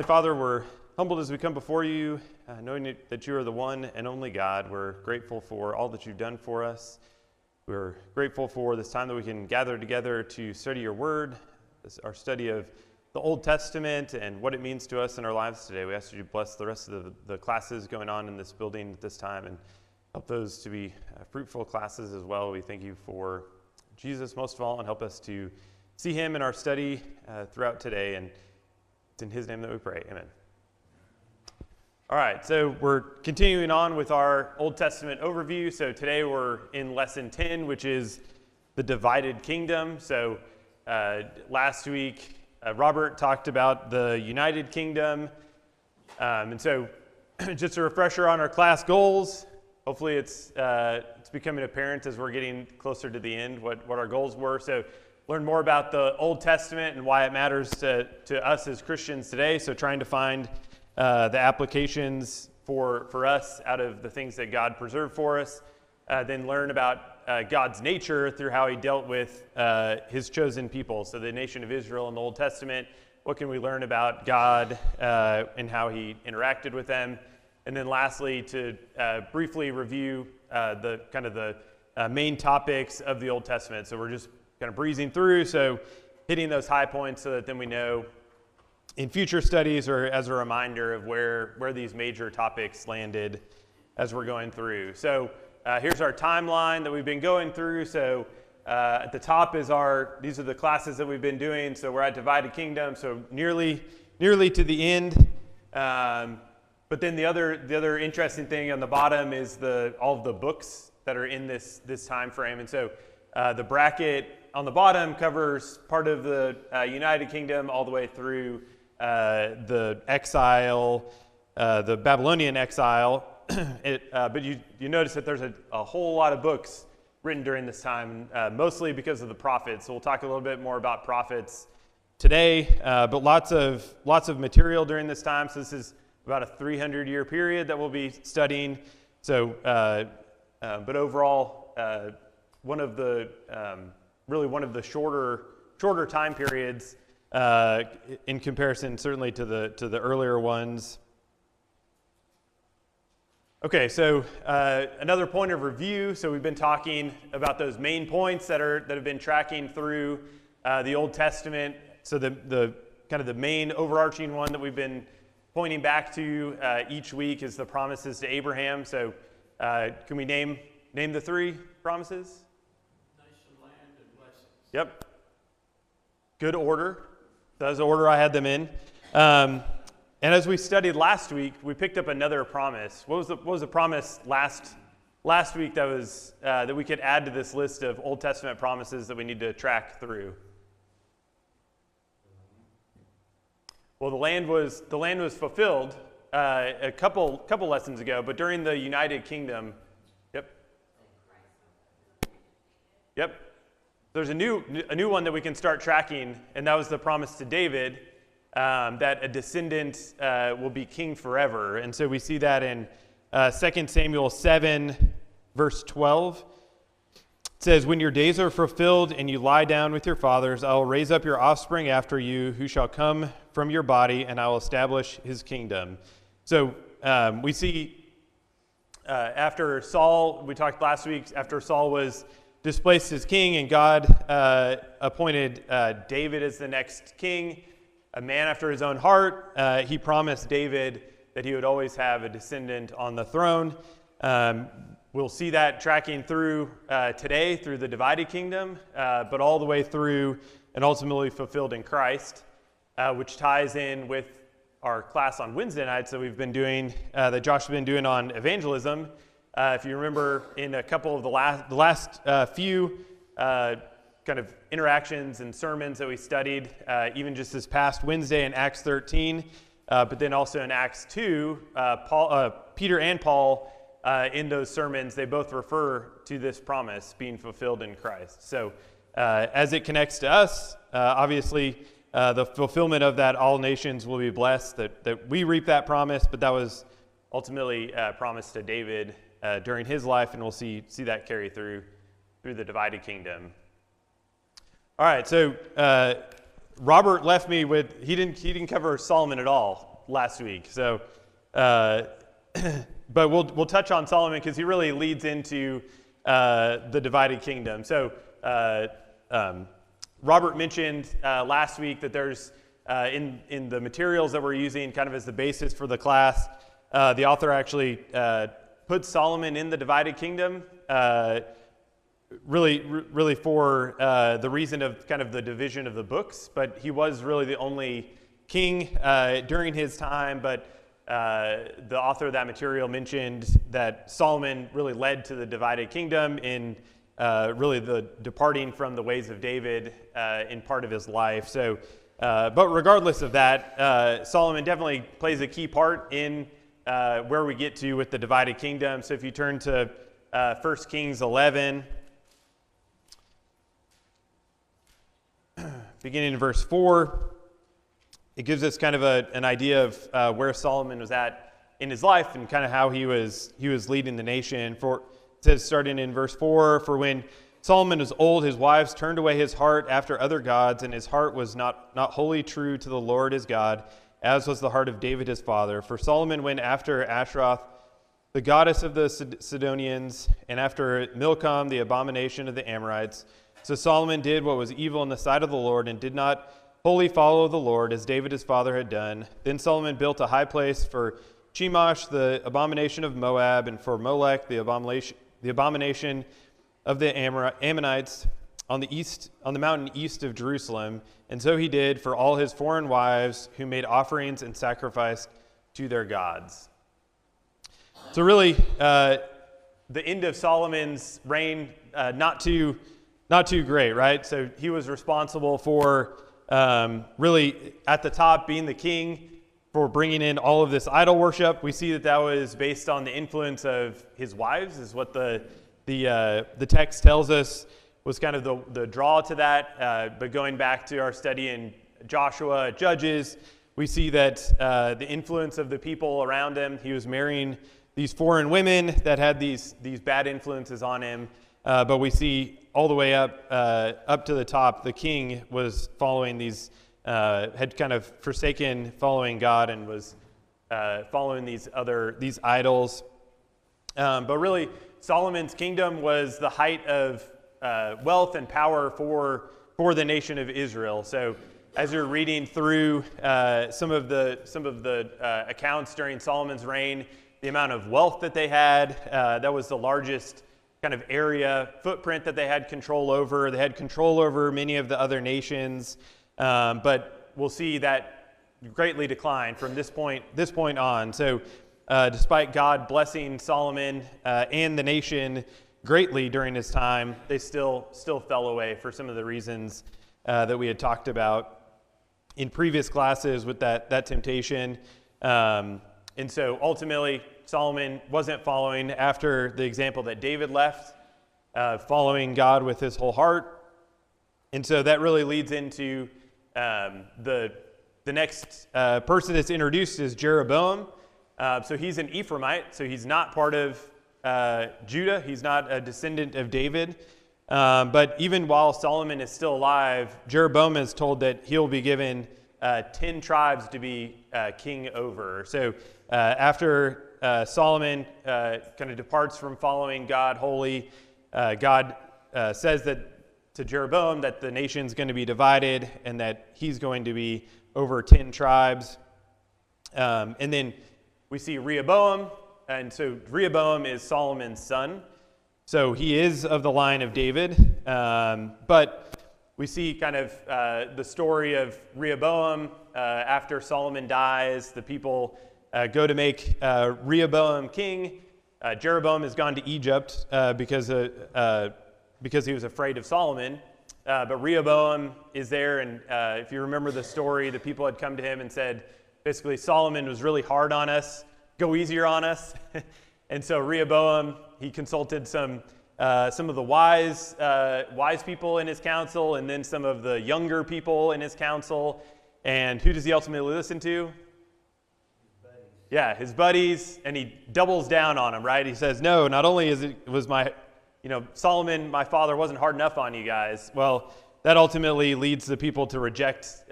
Father, we're humbled as we come before you, knowing that you are the one and only God. We're grateful for all that you've done for us. We're grateful for this time that we can gather together to study your word, our study of the Old Testament and what it means to us in our lives today. We ask you to bless the rest of the classes going on in this building at this time and help those to be fruitful classes as well. We thank you for Jesus most of all, and help us to see him in our study throughout today. And it's in his name that we pray. Amen. All right, so we're continuing on with our Old Testament overview. So today we're in Lesson 10, which is the divided kingdom. So last week, Robert talked about the United Kingdom. And so just a refresher on our class goals. Hopefully it's becoming apparent as we're getting closer to the end what our goals were. So learn more about the Old Testament and why it matters to us as Christians today. So trying to find the applications for us out of the things that God preserved for us. Then learn about God's nature through how he dealt with his chosen people. So the nation of Israel in the Old Testament, what can we learn about God and how he interacted with them? And then lastly, to briefly review the main topics of the Old Testament. So we're just kind of breezing through, so hitting those high points so that then we know in future studies or as a reminder of where these major topics landed as we're going through. So here's our timeline that we've been going through. So at the top is these are the classes that we've been doing. So we're at Divided Kingdom, so nearly to the end. But then the other interesting thing on the bottom is all of the books that are in this time frame. And so the bracket on the bottom covers part of the United Kingdom all the way through the exile, the Babylonian exile. But you notice that there's a whole lot of books written during this time, mostly because of the prophets. So we'll talk a little bit more about prophets today, but lots of material during this time. So this is about a 300-year period that we'll be studying. So, but overall, one of the shorter time periods in comparison, certainly to the earlier ones. Okay, so another point of review. So we've been talking about those main points that have been tracking through the Old Testament. So the kind of the main overarching one that we've been pointing back to each week is the promises to Abraham. So can we name the three promises? Nation, land, and blessings. Yep. Good order. That's the order I had them in. And as we studied last week, we picked up another promise. What was the promise last week that we could add to this list of Old Testament promises that we need to track through? Well, the land was fulfilled a couple lessons ago, but during the United Kingdom. Yep. There's a new one that we can start tracking, and that was the promise to David that a descendant will be king forever. And so we see that in 2 Samuel 7, verse 12. It says, "When your days are fulfilled and you lie down with your fathers, I will raise up your offspring after you, who shall come from your body, and I will establish his kingdom." So we see after Saul, we talked last week, after Saul was displaced as king and God appointed David as the next king, a man after his own heart, he promised David that he would always have a descendant on the throne. We'll see that tracking through today through the divided kingdom, but all the way through and ultimately fulfilled in Christ, which ties in with our class on Wednesday nights that we've been doing, that Josh has been doing on evangelism. If you remember, in a couple of the last few kind of interactions and sermons that we studied, even just this past Wednesday in Acts 13, but then also in Acts 2, Peter and Paul, in those sermons, they both refer to this promise being fulfilled in Christ. So as it connects to us, obviously the fulfillment of that, all nations will be blessed, that we reap that promise, but that was ultimately promised to David during his life, and we'll see that carry through the divided kingdom. All right, so Robert left me with, he didn't cover Solomon at all. last week. So, but we'll touch on Solomon because he really leads into the divided kingdom. So, Robert mentioned last week that there's in the materials that we're using kind of as the basis for the class, the author actually puts Solomon in the divided kingdom, really for the reason of kind of the division of the books, but he was really the only king during his time, but the author of that material mentioned that Solomon really led to the divided kingdom in really the departing from the ways of David in part of his life. So, but regardless of that, Solomon definitely plays a key part in where we get to with the divided kingdom. So if you turn to 1 Kings 11, beginning in verse 4, it gives us kind of an idea of where Solomon was at in his life and kind of how he was leading the nation. It says, starting in verse 4, for when Solomon was old, his wives turned away his heart after other gods, and his heart was not wholly true to the Lord his God, as was the heart of David his father. For Solomon went after Ashtaroth, the goddess of the Sidonians, and after Milcom, the abomination of the Amorites. So Solomon did what was evil in the sight of the Lord, and did not wholly follow the Lord, as David his father had done. Then Solomon built a high place for Chemosh, the abomination of Moab, and for Molech, the abomination of the Ammonites, on the mountain east of Jerusalem. And so he did for all his foreign wives who made offerings and sacrificed to their gods. So really, the end of Solomon's reign, not too great, right? So he was responsible for really at the top being the king, for bringing in all of this idol worship. We see that was based on the influence of his wives, is what the text tells us was kind of the draw to that. But going back to our study in Joshua, Judges, we see that the influence of the people around him, he was marrying these foreign women that had these bad influences on him. But we see all the way up to the top, the king was following these, had kind of forsaken following God and was following these idols. But really, Solomon's kingdom was the height of wealth and power for the nation of Israel. So as you're reading through some of the accounts during Solomon's reign, the amount of wealth that they had, that was the largest kind of area footprint that they had control over. They had control over many of the other nations, but we'll see that greatly decline from this point on. So despite God blessing Solomon and the nation greatly during his time, they still fell away for some of the reasons that we had talked about in previous classes with that temptation. And so ultimately, Solomon wasn't following after the example that David left, following God with his whole heart. And so that really leads into the next person that's introduced is Jeroboam. So he's an Ephraimite, so he's not part of Judah. He's not a descendant of David. But even while Solomon is still alive, Jeroboam is told that he'll be given 10 tribes to be king over. So after Solomon kind of departs from following God wholly, God says that to Jeroboam that the nation's going to be divided and that he's going to be over 10 tribes. And then we see Rehoboam, and so Rehoboam is Solomon's son. So he is of the line of David, but we see kind of the story of Rehoboam after Solomon dies. The people go to make Rehoboam king. Jeroboam has gone to Egypt because he was afraid of Solomon. But Rehoboam is there, and if you remember the story, the people had come to him and said, basically, Solomon was really hard on us. Go easier on us. And so Rehoboam, he consulted some of the wise people in his council, and then some of the younger people in his council. And who does he ultimately listen to? Yeah, his buddies, and he doubles down on them, right? He says, no, not only was Solomon, my father, wasn't hard enough on you guys. Well, that ultimately leads the people to reject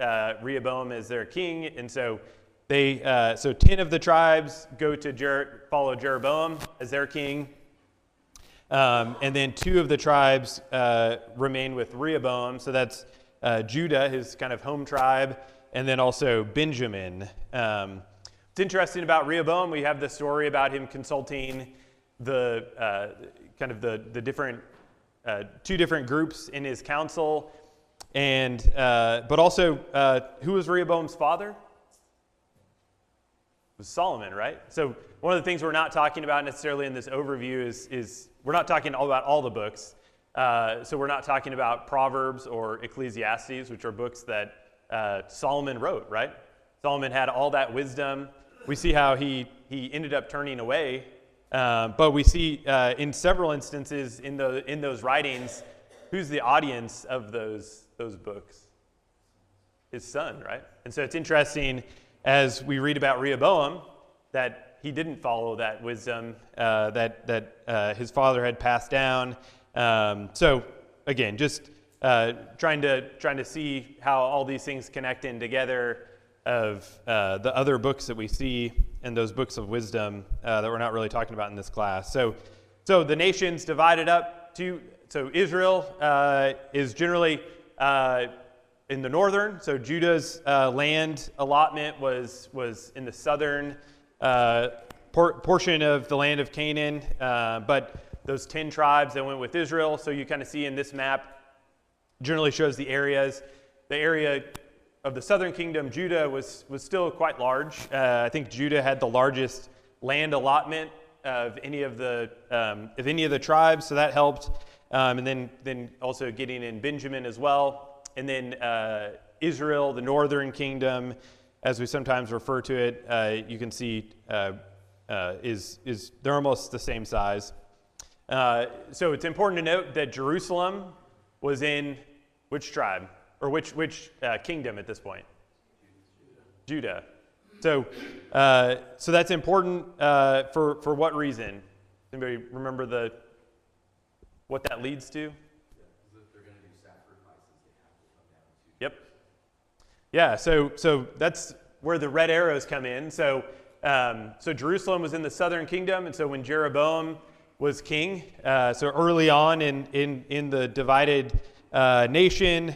Rehoboam as their king, and so So 10 of the tribes go to follow Jeroboam as their king. And then 2 of the tribes remain with Rehoboam. So that's Judah, his kind of home tribe, and then also Benjamin. It's interesting about Rehoboam. We have the story about him consulting the different 2 different groups in his council, and but also who was Rehoboam's father? It was Solomon, right? So one of the things we're not talking about necessarily in this overview is we're not talking all about all the books. So we're not talking about Proverbs or Ecclesiastes, which are books that Solomon wrote, right? Solomon had all that wisdom. We see how he ended up turning away, but we see in several instances in those writings, who's the audience of those books? His son, right? And so it's interesting as we read about Rehoboam that he didn't follow that wisdom that his father had passed down. So again, just trying to see how all these things connect in together of the other books that we see and those books of wisdom that we're not really talking about in this class. So the nations divided up so Israel is generally in the northern. So Judah's land allotment was in the southern portion of the land of Canaan, but those 10 tribes that went with Israel. So you kind of see in this map generally shows the areas. The area of the southern kingdom, Judah, was still quite large. I think Judah had the largest land allotment of any of the tribes, so that helped. And then also getting in Benjamin as well, and then Israel, the northern kingdom, as we sometimes refer to it, you can see is they're almost the same size. So it's important to note that Jerusalem was in which tribe? Or which kingdom at this point? Judah. So that's important for what reason? Anybody remember what that leads to? If they're going to do sacrifices, they have to come down to. Yep. Yeah. So that's where the red arrows come in. So Jerusalem was in the southern kingdom, and so when Jeroboam was king, so early on in the divided nation,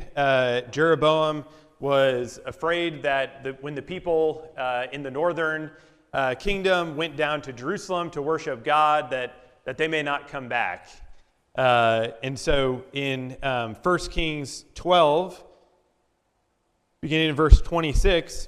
Jeroboam was afraid that when the people in the northern kingdom went down to Jerusalem to worship God, that they may not come back. And so in 1 Kings 12, beginning in verse 26,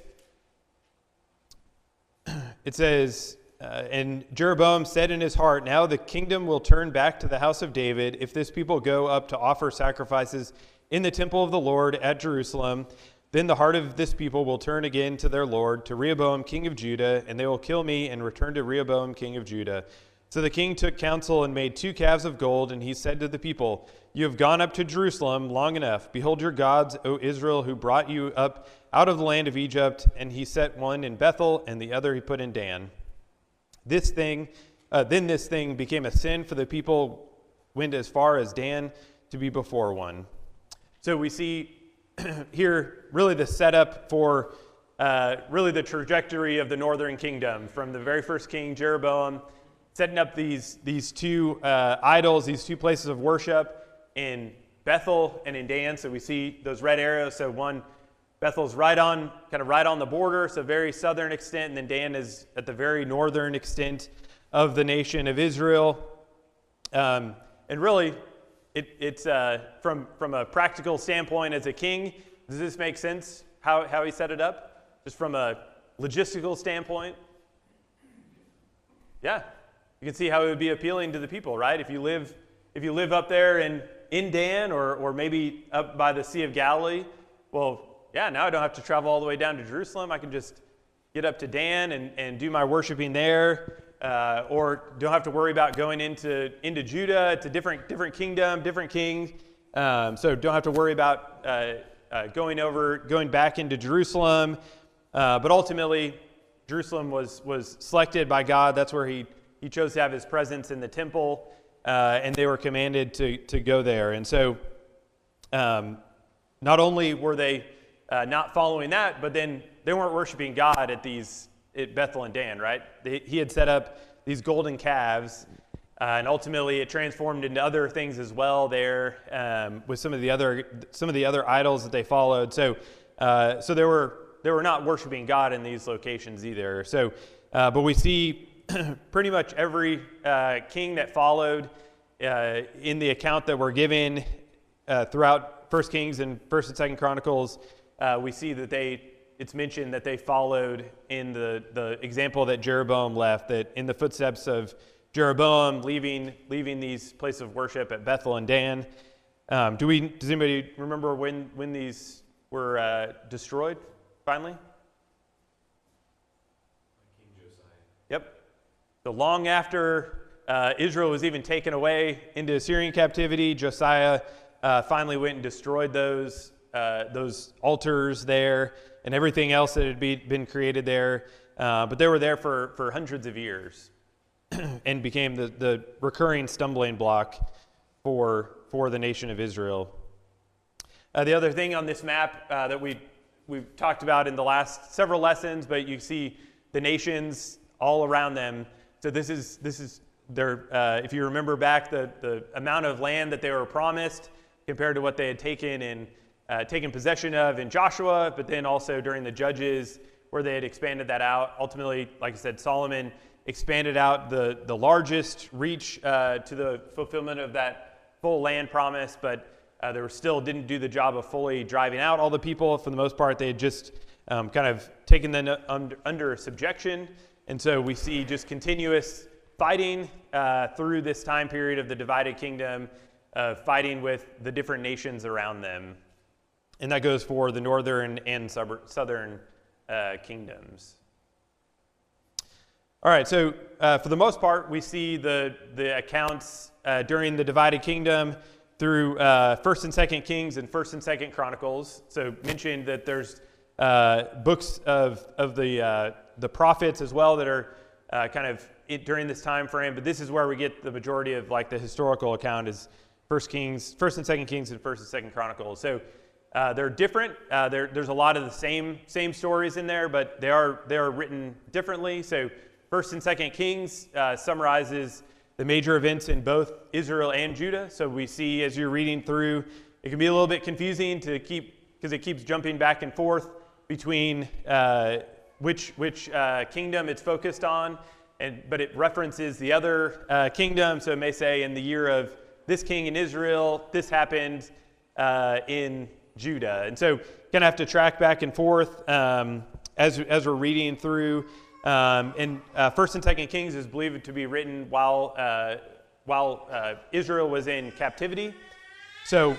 it says, and Jeroboam said in his heart, now the kingdom will turn back to the house of David if this people go up to offer sacrifices in the temple of the Lord at Jerusalem. Then the heart of this people will turn again to their Lord, to Rehoboam king of Judah, and they will kill me and return to Rehoboam king of Judah. So the king took counsel and made 2 calves of gold, and he said to the people, you have gone up to Jerusalem long enough. Behold your gods, O Israel, who brought you up out of the land of Egypt. And he set one in Bethel, and the other he put in Dan. Then this thing became a sin, for the people went as far as Dan to be before one. So we see here really the setup for really the trajectory of the northern kingdom from the very first king, Jeroboam, setting up these 2 idols, these 2 places of worship in Bethel and in Dan. So we see those red arrows. So one, Bethel's right on the border, so very southern extent, and then Dan is at the very northern extent of the nation of Israel. And really, it's from a practical standpoint as a king, does this make sense how he set it up? Just from a logistical standpoint? Yeah, you can see how it would be appealing to the people, right? If you live up there in Dan or maybe up by the Sea of Galilee, well, yeah, now I don't have to travel all the way down to Jerusalem. I can just get up to Dan and do my worshiping there, or don't have to worry about going into Judah. It's a different kingdom, different king. So don't have to worry about going back into Jerusalem. But ultimately, Jerusalem was selected by God. That's where he chose to have his presence in the temple, and they were commanded to go there. And so not only were they not following that, but then weren't worshiping God at Bethel and Dan, right? He had set up these golden calves, and ultimately it transformed into other things as well there, with some of the other idols that they followed. So they were not worshiping God in these locations either. So, but we see pretty much every king that followed in the account that we're given throughout 1 Kings and 1 and 2 Chronicles. We see that it's mentioned that they followed in the example that Jeroboam left, that in the footsteps of Jeroboam leaving these places of worship at Bethel and Dan. Does anybody remember when these were destroyed finally? King Josiah. Yep. So long after Israel was even taken away into Assyrian captivity, Josiah finally went and destroyed those altars there and everything else that had been created there. But they were there for hundreds of years and became the recurring stumbling block for the nation of Israel. The other thing on this map that we've talked about in the last several lessons, but you see the nations all around them. So this is their, if you remember back, the amount of land that they were promised compared to what they had taken possession of in Joshua, but then also during the Judges where they had expanded that out. Ultimately, like I said, Solomon expanded out the largest reach to the fulfillment of that full land promise, but they were still didn't do the job of fully driving out all the people. For the most part, they had just kind of taken them under subjection. And so we see just continuous fighting through this time period of the divided kingdom, fighting with the different nations around them. And that goes for the northern and southern kingdoms. All right, so for the most part, we see the accounts during the divided kingdom through 1st and 2nd Kings and 1st and 2nd Chronicles. So mentioned that there's books of the prophets as well that are kind of during this time frame, but this is where we get the majority of like the historical account is 1st and 2nd Kings and 1st and 2nd Chronicles. So they're different. There's a lot of the same stories in there, but they are written differently. So 1st and 2nd Kings summarizes the major events in both Israel and Judah. So we see as you're reading through, it can be a little bit confusing because it keeps jumping back and forth between which kingdom it's focused on, but it references the other kingdom. So it may say in the year of this king in Israel, this happened in Judah. And so kind of have to track back and forth as we're reading through. And 1st and 2nd Kings is believed to be written while Israel was in captivity. So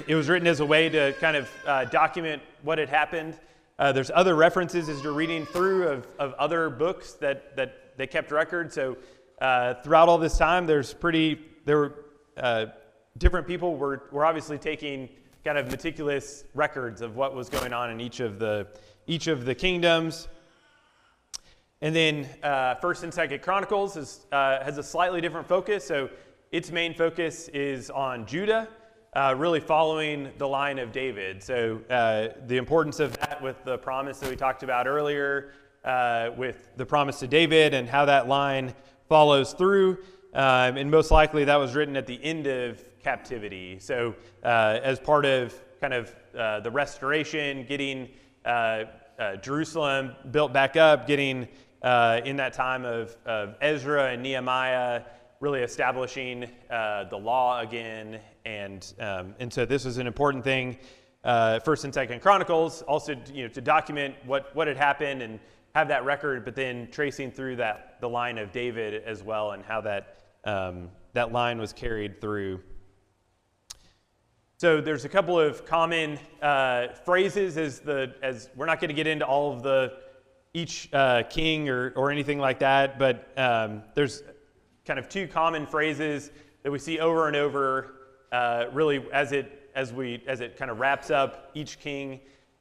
it was written as a way to kind of document what had happened. There's other references as you're reading through of other books that they kept record. So throughout all this time, different people were obviously taking kind of meticulous records of what was going on in each of the kingdoms. And then 1st and 2nd Chronicles has a slightly different focus. So its main focus is on Judah, really following the line of David. So the importance of that with the promise that we talked about earlier, with the promise to David and how that line follows through. And most likely that was written at the end of captivity. So as part of kind of the restoration, getting Jerusalem built back up, getting in that time of Ezra and Nehemiah, really establishing the law again, and so this was an important thing. 1st and 2nd Chronicles also, to document what had happened and have that record, but then tracing through the line of David as well, and how that line was carried through. So there's a couple of common phrases as we're not going to get into all of each king or anything like that, but there's kind of two common phrases that we see over and over, really as it kind of wraps up each king,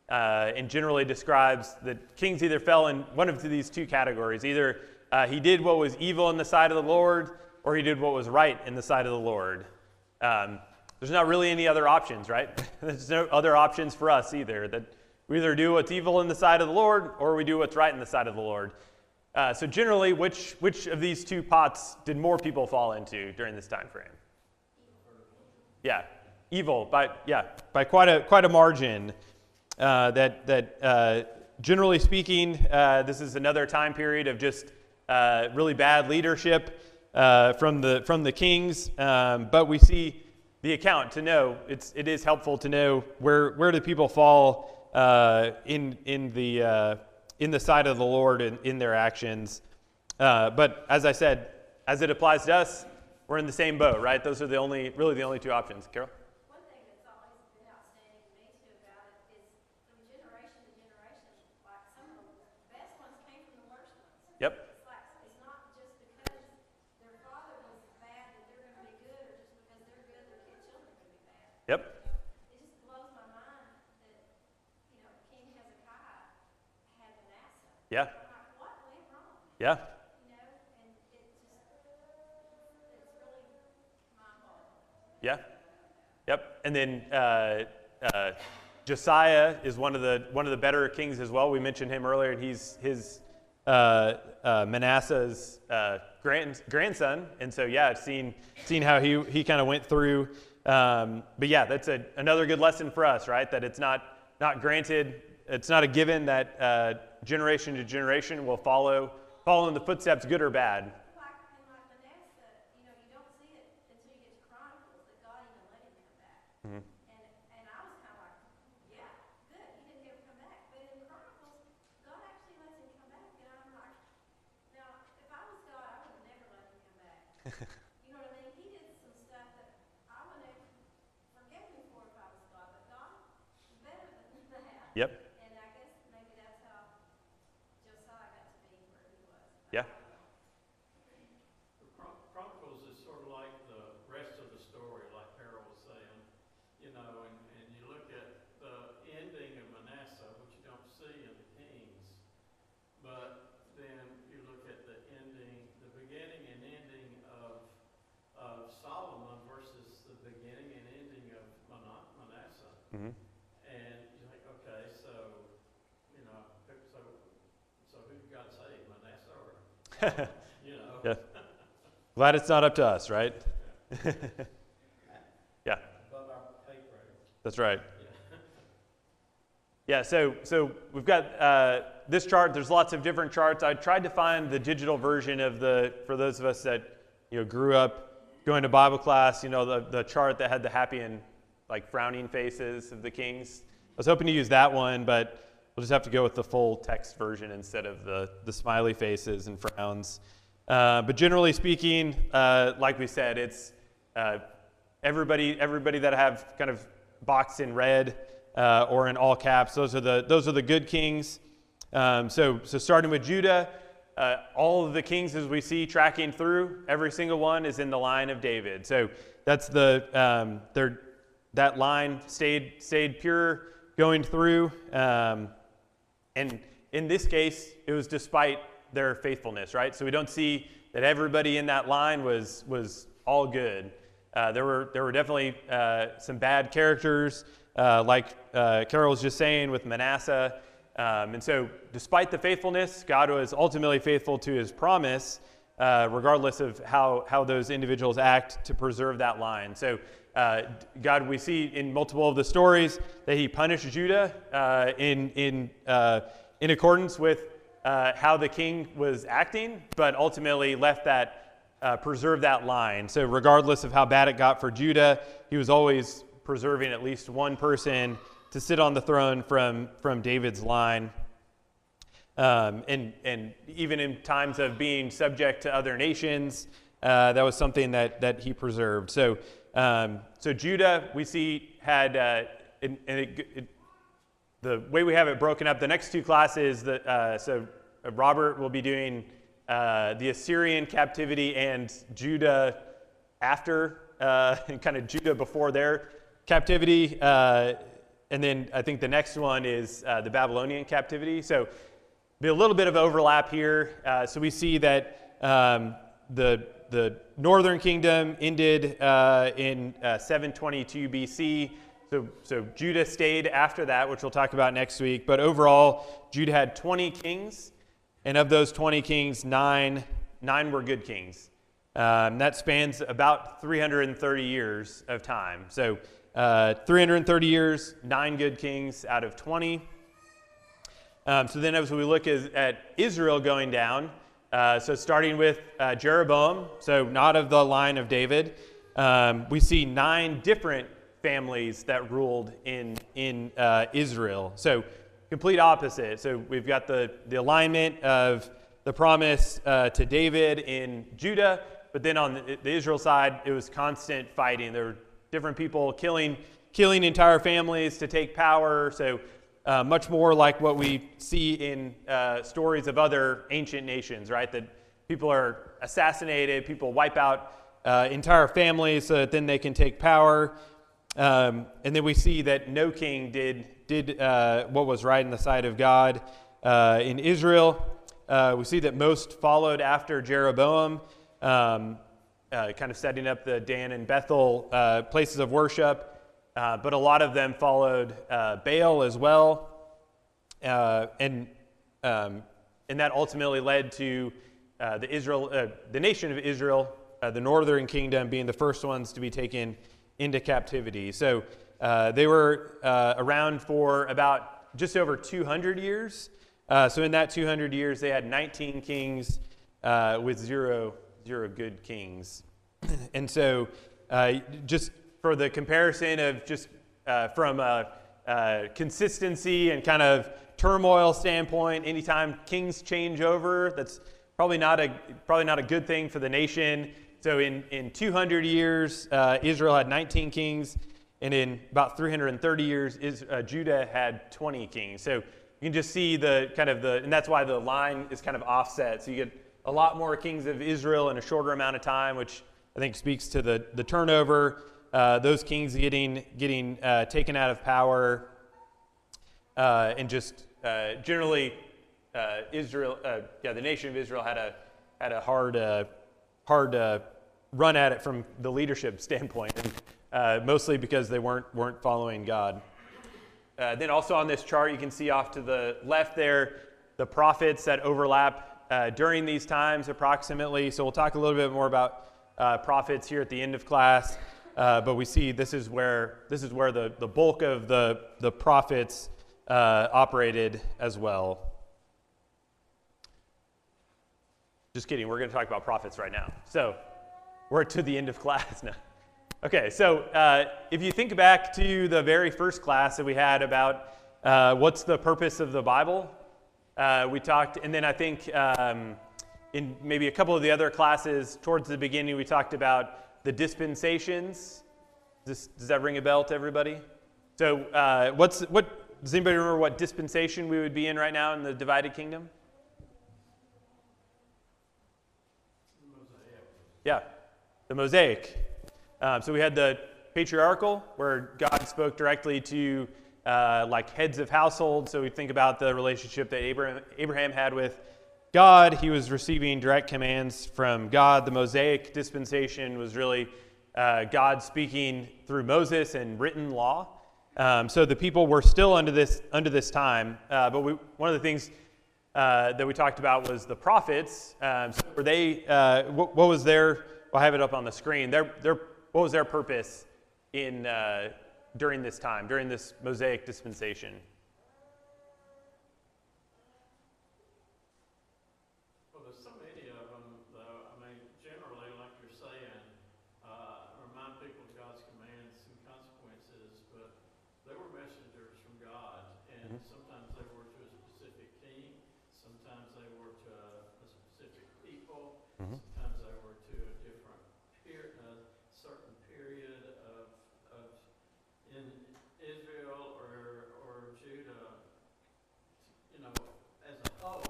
and generally describes that kings either fell in one of these two categories. Either he did what was evil in the sight of the Lord, or he did what was right in the sight of the Lord. There's not really any other options, right? There's no other options for us either. That We either do what's evil in the sight of the Lord, or we do what's right in the sight of the Lord. So generally, which of these two pots did more people fall into during this time frame? Yeah, evil by quite a margin. Generally speaking, this is another time period of just really bad leadership from the kings. But we see the account to know it is helpful to know where do people fall in the sight of the Lord in their actions. But as I said, as it applies to us, we're in the same boat, right? Those are really the only two options. Carol? One thing that's always been outstanding to me too about it is from generation to generation, like some of the best ones came from the worst ones. Yep. It's like it's not just because their father was bad that they're going to be good, or just because they're good their children can be bad. Yep. It just blows my mind that King Hezekiah had Manasseh. Yeah. I'm like, what went wrong? Yeah. And it's really mind-boggling. Yeah. Yep. And then Josiah is one of the better kings as well. We mentioned him earlier, and he's Manasseh's grandson. And so seeing how he kind of went through. But yeah, that's another good lesson for us, right? That it's not granted. It's not a given that generation to generation will follow in the footsteps, good or bad. Like Manasseh, you don't see it until you get to Chronicles that God even let him come back. Mm-hmm. And I was kind of like, yeah, good, he didn't get him come back. But in Chronicles, God actually lets him come back, and I'm like, now if I was God, I would have never let him come back. You know what I mean? He did some stuff that I would have forgiven him for if I was God, but God is better than that. Yep. And I guess maybe that's how Josiah got to be where he was. Yeah. Chronicles is sort of like the rest of the story, like Harold was saying, and you look at the ending of Manasseh, which you don't see in the Kings, but then you look at the beginning and ending of Solomon versus the beginning and ending of Manasseh. Mm-hmm. And you're like, okay, so who got saved, Manasseh or, Yeah. Glad it's not up to us, right? Yeah. above our pay grade? That's right. Yeah, so we've got this chart. There's lots of different charts. I tried to find the digital version of for those of us that grew up going to Bible class, the chart that had the happy and frowning faces of the kings. I was hoping to use that one, but we'll just have to go with the full text version instead of the smiley faces and frowns. But generally speaking, like we said, it's everybody that have kind of boxed in red or in all caps. Those are the good kings. So starting with Judah, all of the kings as we see tracking through, every single one is in the line of David. So that's that line stayed pure going through. And in this case, it was despite their faithfulness, right? So we don't see that everybody in that line was all good. There were definitely some bad characters, like Carol was just saying with Manasseh. And so despite the faithfulness, God was ultimately faithful to his promise, regardless of how those individuals act to preserve that line. So God, we see in multiple of the stories that he punished Judah in accordance with how the king was acting, but ultimately left preserved that line. So regardless of how bad it got for Judah, he was always preserving at least one person to sit on the throne from David's line. And even in times of being subject to other nations, that was something that he preserved. So Judah, we see had the way we have it broken up. The next two classes, so Robert will be doing the Assyrian captivity and Judah after, and kind of Judah before their captivity. And then I think the next one is the Babylonian captivity. So be a little bit of overlap here. So we see that the northern kingdom ended in 722 BC. So Judah stayed after that, which we'll talk about next week. But overall, Judah had 20 kings, and of those 20 kings, nine were good kings. That spans about 330 years of time. So 330 years, 9 good kings out of 20. So then as we look at Israel going down, so starting with Jeroboam, so not of the line of David, we see 9 different families that ruled in Israel. So complete opposite. So we've got the alignment of the promise to David in Judah, but then on the Israel side, it was constant fighting. There were different people killing entire families to take power. So much more like what we see in stories of other ancient nations, right? That people are assassinated, people wipe out entire families so that then they can take power. And then we see that no king did what was right in the sight of God in Israel. We see that most followed after Jeroboam, kind of setting up the Dan and Bethel places of worship. But a lot of them followed Baal as well. And that ultimately led to the nation of Israel, the northern kingdom, being the first ones to be taken into captivity. So they were around for about just over 200 years. So in that 200 years, they had 19 kings with zero good kings. And so just for the comparison of just from a consistency and kind of turmoil standpoint, anytime kings change over, that's probably not a good thing for the nation. So in 200 years, Israel had 19 kings, and in about 330 years, Judah had 20 kings. So you can just see and that's why the line is kind of offset. So you get a lot more kings of Israel in a shorter amount of time, which I think speaks to the turnover. Those kings getting taken out of power, and just generally Israel, the nation of Israel had a hard run at it from the leadership standpoint, and mostly because they weren't following God. Then also on this chart, you can see off to the left there the prophets that overlap during these times approximately. So we'll talk a little bit more about prophets here at the end of class. But we see this is where the bulk of the prophets operated as well. Just kidding. We're going to talk about prophets right now. So we're to the end of class now. Okay. So if you think back to the very first class that we had about what's the purpose of the Bible, we talked, and then I think in maybe a couple of the other classes towards the beginning, we talked about the dispensations. Does that ring a bell to everybody? So does anybody remember what dispensation we would be in right now in the divided kingdom? Yeah, the Mosaic. So we had the patriarchal, where God spoke directly to like heads of households. So we think about the relationship that Abraham had with God. He was receiving direct commands from God. The Mosaic dispensation was really God speaking through Moses and written law. So the people were still under this time. But one of the things that we talked about was the prophets. So were they? What was their? I'll have it up on the screen. What was their purpose during this time, during this Mosaic dispensation? Well, there's so many of them, though. I mean, generally, like you're saying, remind people of God's commands and consequences, but they were messengers from God, and sometimes they were to a specific king, sometimes they were to a specific people, sometimes they were to a different certain period of in Israel or Judah, you know, as a whole.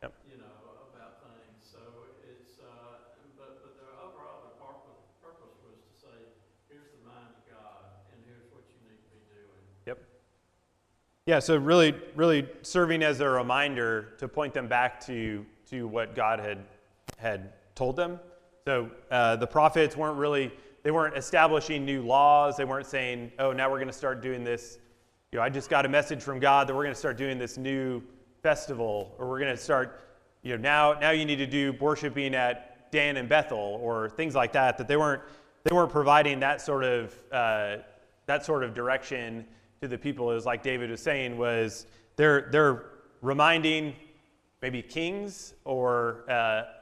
Yep. You know, about things. So it's, but the overall purpose was to say, here's the mind of God, and here's what you need to be doing. Yep. Yeah, so really serving as a reminder to point them back to what God had told them. So the prophets weren't really weren't establishing new laws. They weren't saying, oh, now we're going to start doing this. I just got a message from God that we're going to start doing this new festival, or we're going to start, now you need to do worshiping at Dan and Bethel, or things like that. That they weren't providing that sort of direction to the people. It was like David was saying, was they're reminding maybe kings or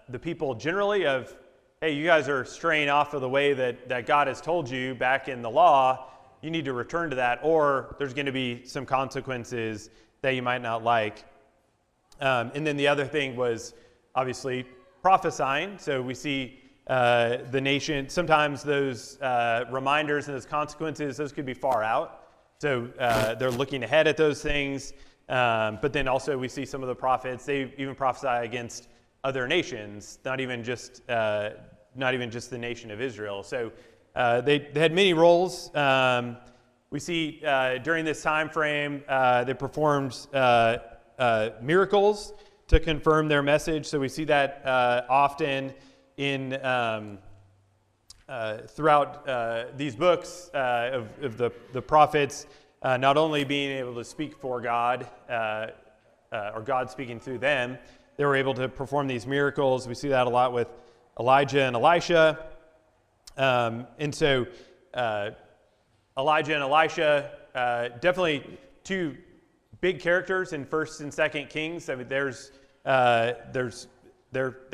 the people generally of, hey, you guys are straying off of the way that God has told you back in the law. You need to return to that, or there's going to be some consequences that you might not like. And then the other thing was obviously prophesying. So we see the nation, sometimes those reminders and those consequences, those could be far out. So they're looking ahead at those things. But then also we see some of the prophets, they even prophesy against other nations, not even just the nation of Israel. So they had many roles. We see during this time frame, they performed miracles to confirm their message. So we see that often in throughout these books of the prophets, not only being able to speak for God or God speaking through them, they were able to perform these miracles. We see that a lot with Elijah and Elisha. And so Elijah and Elisha, definitely two big characters in 1st and 2nd Kings. I mean, they're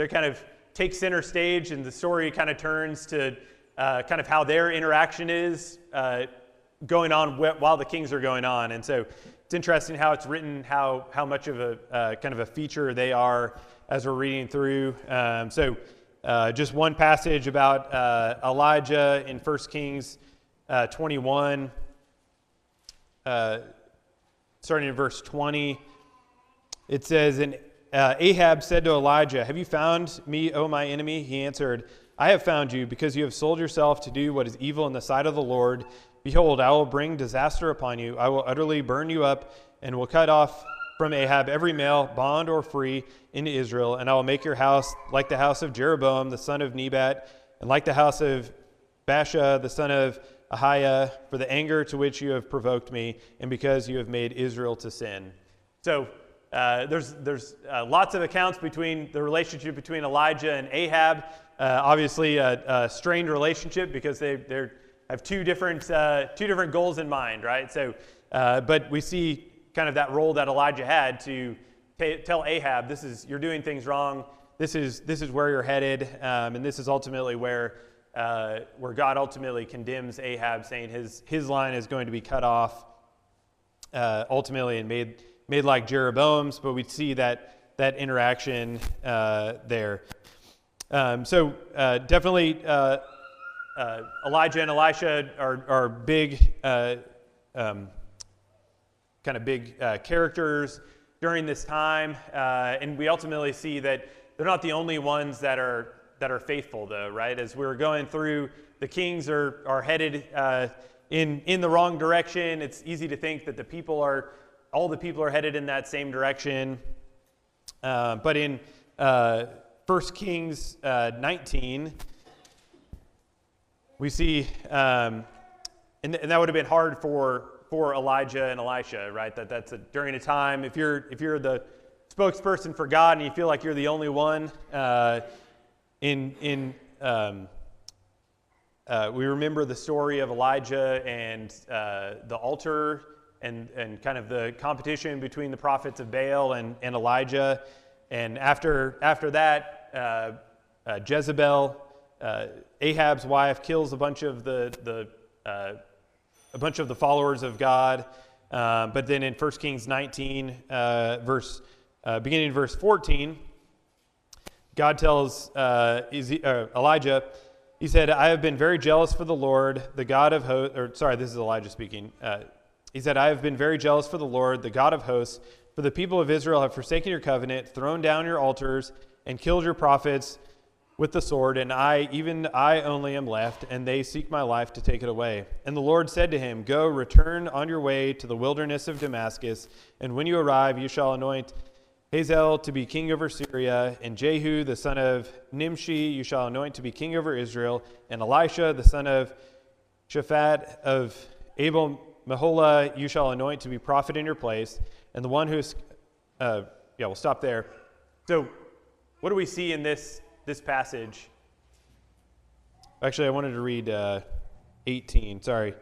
kind of take center stage, and the story kind of turns to kind of how their interaction is going on while the kings are going on. And so it's interesting how it's written, how much of a kind of a feature they are as we're reading through. So just one passage about Elijah in 1 Kings 21, starting in verse 20. It says, "And Ahab said to Elijah, 'Have you found me, O my enemy?' He answered, 'I have found you, because you have sold yourself to do what is evil in the sight of the Lord. Behold, I will bring disaster upon you. I will utterly burn you up, and will cut off from Ahab every male, bond or free, in Israel. And I will make your house like the house of Jeroboam, the son of Nebat, and like the house of Baasha, the son of Ahiah, for the anger to which you have provoked me, and because you have made Israel to sin.'" So there's lots of accounts between the relationship between Elijah and Ahab. Obviously, a strained relationship because they have two different goals in mind, right? So, but we see kind of that role that Elijah had to tell Ahab, you're doing things wrong. This is where you're headed, and this is ultimately where God ultimately condemns Ahab, saying his line is going to be cut off ultimately and made like Jeroboam's. But we see that interaction there. So definitely Elijah and Elisha are big, kind of big characters during this time, and we ultimately see that they're not the only ones that are faithful, though, right? As we're going through, the kings are headed in the wrong direction. It's easy to think that all the people are headed in that same direction, but in 1 Kings 19, we see, and that would have been hard for Elijah and Elisha, right? That's during a time, if you're the spokesperson for God and you feel like you're the only one, we remember the story of Elijah and the altar and kind of the competition between the prophets of Baal and Elijah. And after that, Jezebel, Ahab's wife, kills a bunch of the followers of God. But then in 1 Kings 19, beginning in verse 14, God tells Elijah, he said, "I have been very jealous for the Lord, the God of hosts," this is Elijah speaking. He said, "I have been very jealous for the Lord, the God of hosts, for the people of Israel have forsaken your covenant, thrown down your altars, and killed your prophets with the sword, and even I only am left, and they seek my life to take it away." And the Lord said to him, "Go, return on your way to the wilderness of Damascus, and when you arrive, you shall anoint Hazael to be king over Syria, and Jehu the son of Nimshi you shall anoint to be king over Israel, and Elisha the son of Shaphat of Abel Meholah you shall anoint to be prophet in your place, and the one who is, we'll stop there. So what do we see in this passage? Actually, I wanted to read 18, sorry,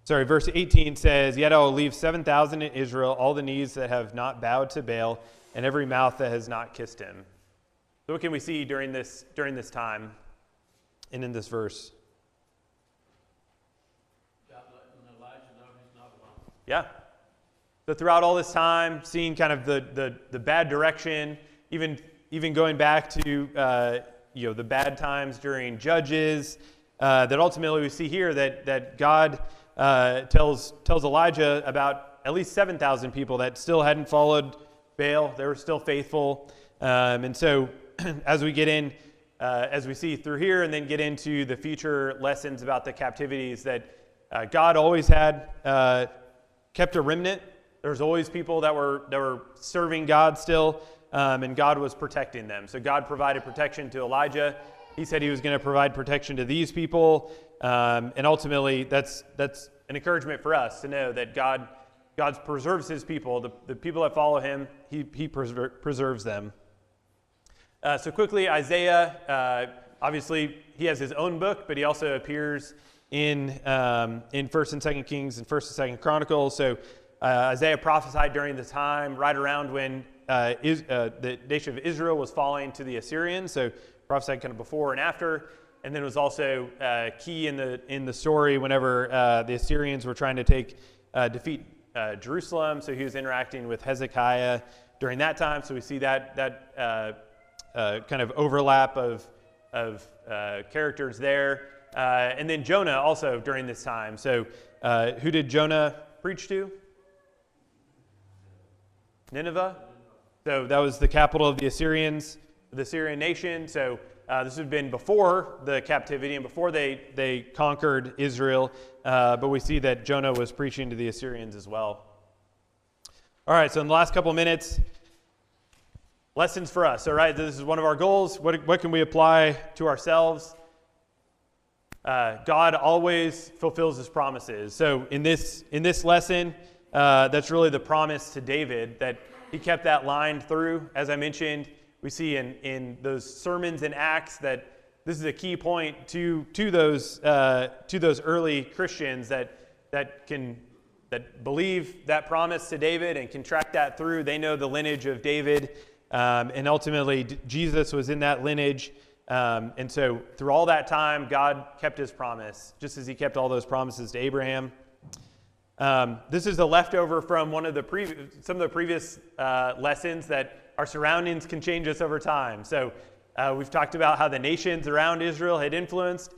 verse 18 says, "Yet I will leave 7,000 in Israel, all the knees that have not bowed to Baal, and every mouth that has not kissed him." So what can we see during this time and in this verse? God letting Elijah know he's not alone. Yeah. So throughout all this time, seeing kind of the bad direction, even going back to the bad times during Judges, that ultimately we see here that God tells Elijah about at least 7,000 people that still hadn't followed Baal. They were still faithful. And so as we get in, as we see through here and then get into the future lessons about the captivities, that God always had kept a remnant. There's always people that were serving God still, and God was protecting them. So God provided protection to Elijah. He said he was going to provide protection to these people, and ultimately that's an encouragement for us to know that God preserves his people. The people that follow him, he preserves them. So quickly, Isaiah, obviously he has his own book, but he also appears in 1st and 2nd Kings and 1st and 2nd Chronicles. So Isaiah prophesied during the time right around when the nation of Israel was falling to the Assyrians. So prophesied kind of before and after, and then was also key in the story whenever the Assyrians were trying to defeat Jerusalem. So he was interacting with Hezekiah during that time. So we see that kind of overlap of characters there. And then Jonah also during this time. So who did Jonah preach to? Nineveh. So that was the capital of the Assyrians, the Assyrian nation. So this had been before the captivity and before they conquered Israel. But we see that Jonah was preaching to the Assyrians as well. All right, so in the last couple of minutes, lessons for us. All right, this is one of our goals. What can we apply to ourselves? God always fulfills his promises. So in this lesson, that's really the promise to David, that he kept that line through. As I mentioned, we see in those sermons in Acts that this is a key point to those early Christians that believe that promise to David and can track that through. They know the lineage of David, and ultimately Jesus was in that lineage. And so through all that time, God kept his promise, just as he kept all those promises to Abraham. This is a leftover from some of the previous lessons, that our surroundings can change us over time. So we've talked about how the nations around Israel had influenced.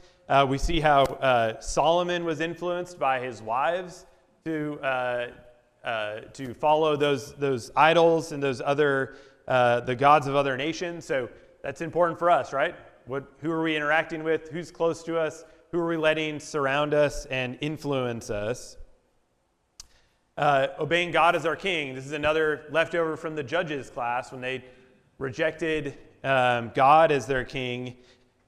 We see how Solomon was influenced by his wives to follow those idols and those other the gods of other nations. So that's important for us, right? Who are we interacting with? Who's close to us? Who are we letting surround us and influence us? Obeying God as our king. This is another leftover from the Judges class when they rejected God as their king.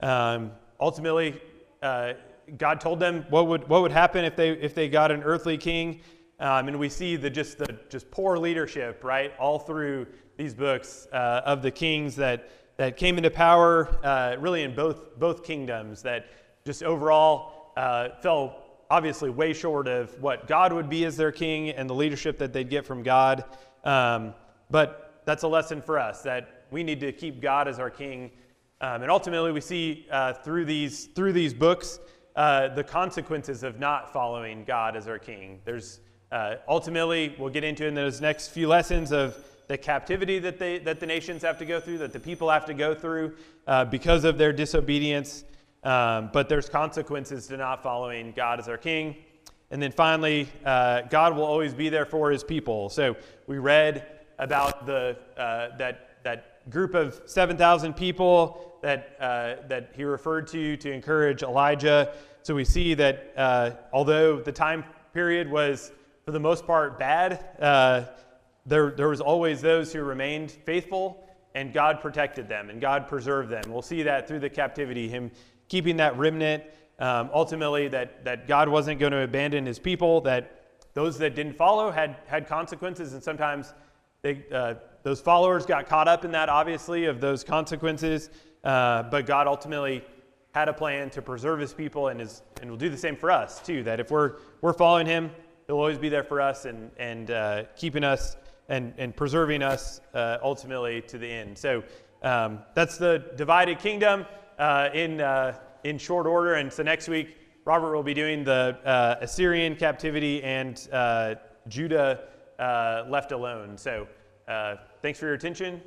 Ultimately, God told them what would happen if they got an earthly king, and we see the just poor leadership, right, all through these books of the kings that came into power, really in both kingdoms, that just overall fell obviously way short of what God would be as their king and the leadership that they'd get from God. But that's a lesson for us, that we need to keep God as our king. And ultimately, we see through these books the consequences of not following God as our king. There's ultimately, we'll get into in those next few lessons, of the captivity that the nations have to go through, that the people have to go through because of their disobedience. But there's consequences to not following God as our king. And then finally, God will always be there for his people. So we read about that group of 7,000 people that he referred to encourage Elijah. So we see that although the time period was, for the most part, bad, there was always those who remained faithful, and God protected them, and God preserved them. We'll see that through the captivity, him keeping that remnant, ultimately that God wasn't going to abandon his people, that those that didn't follow had consequences, and sometimes those followers got caught up in that, obviously, of those consequences, but God ultimately had a plan to preserve his people, and will do the same for us, too, that if we're following him, he'll always be there for us and keeping us and preserving us ultimately to the end. So that's the divided kingdom in short order. And so next week, Robert will be doing the Assyrian captivity and Judah left alone. So thanks for your attention.